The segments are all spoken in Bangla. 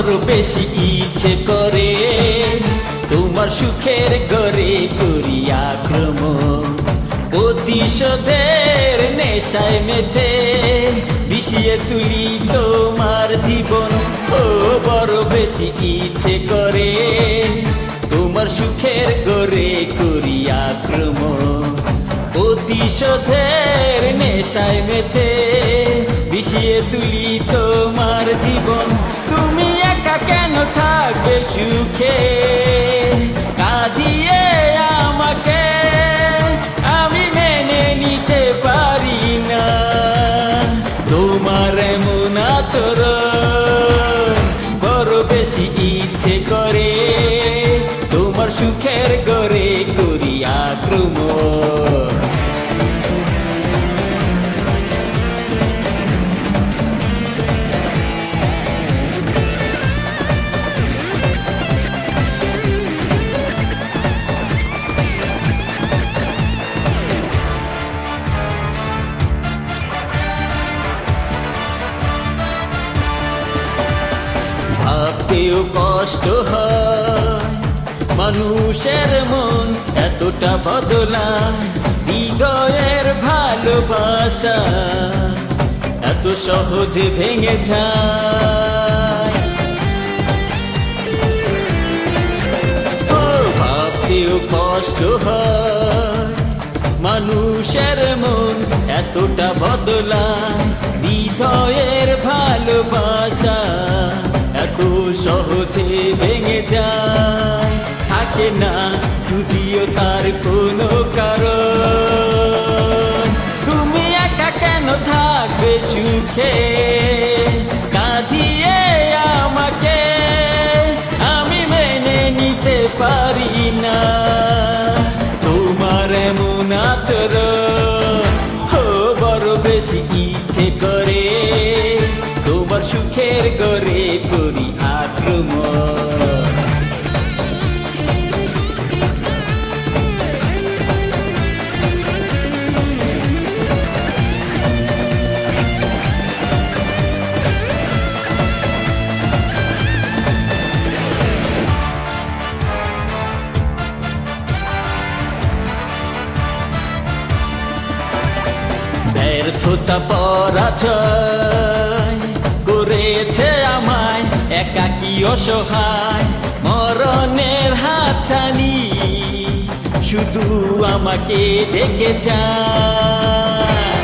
বড় বেশি ইচ্ছে করে তোমার সুখের গড়ে করি আক্রমণ। প্রতিশোধের নেশায় মেতে বিষিয়ে তুলি তোমার জীবন। ও বড় বেশি ইচ্ছে করে তোমার সুখের গড়ে করি আক্রমণ। প্রতিশোধের নেশায় মেতে বিষিয়ে তুলি তোমার জীবন। তুমি একা কেন থাকবে সুখে কাঁদিয়ে আমাকে, আমি মেনে নিতে পারি না তোমার এমন আচরণ। বড় বেশি ইচ্ছে করে তোমার সুখের গড়ে করি আক্রমণ। ভাবতেও কষ্ট হয় মানুষের মন এতটা বদলায়। হৃদয়ের ভালোবাসা এত সহজে ভেঙে যায়। ও ভাবতেও কষ্ট হয় মানুষের মন এতটা বদলায়। হৃদয়ের ভালোবাসা এত সহজে ভেঙে যায়। থাকে না যদিও তার কোনো কারণ। তুমি একা কেন থাকবে সুখে কাঁদিয়ে আমাকে, আমি মেনে নিতে পারি না তোমার এমন আচরণ। ও বড় বেশি ইচ্ছে করে তোমার সুখের গড়ে করি আক্রমণ। ব্যর্থতা পরাজয় করেছে আমায় একাকী অসহায়। মরণের হাতছানি শুধু আমাকে ডেকে যায়।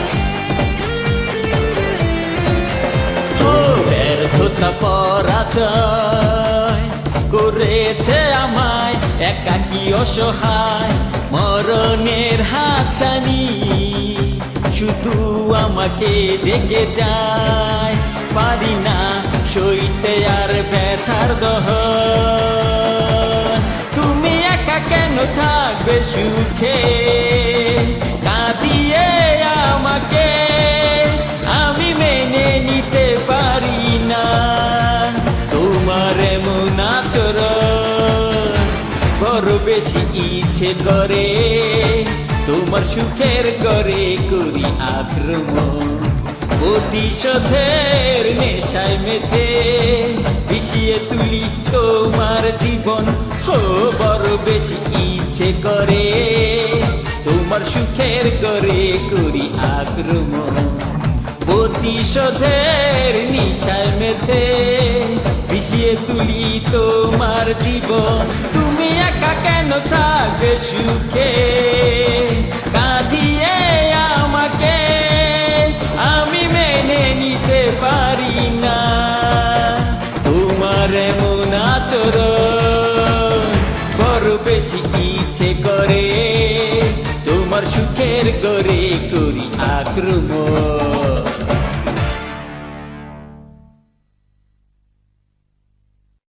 ও ব্যর্থতা পরাজয় করেছে আমায় একাকী অসহায়। মরণের হাতছানি শুধু আমাকে ডেকে যায়। পারি না সইতে আর ব্যথার দহন। তুমি একা কেন থাকবে সুখে কাঁদিয়ে আমাকে, আমি মেনে নিতে পারি না তোমার এমন আচরণ। বড় বেশি ইচ্ছে করে তোমার সুখের গড়ে করি আক্রমণ। প্রতিশোধের নেশায় মেতে বিষিয়ে তুলি তোমার জীবন। ও বড় বেশি ইচ্ছে করে তোমার সুখের গড়ে করি আক্রমণ। প্রতিশোধের নেশায় মেতে বিষিয়ে তুলি তোমার জীবন। তুমি একা কেন থাকবে সুখে কাঁদিয়ে আমাকে, আমি মেনে নিতে পারি না তোমার এমন আচরণ। বড় বেশি ইচ্ছে করে তোমার সুখের গড়ে করি আক্রমণ।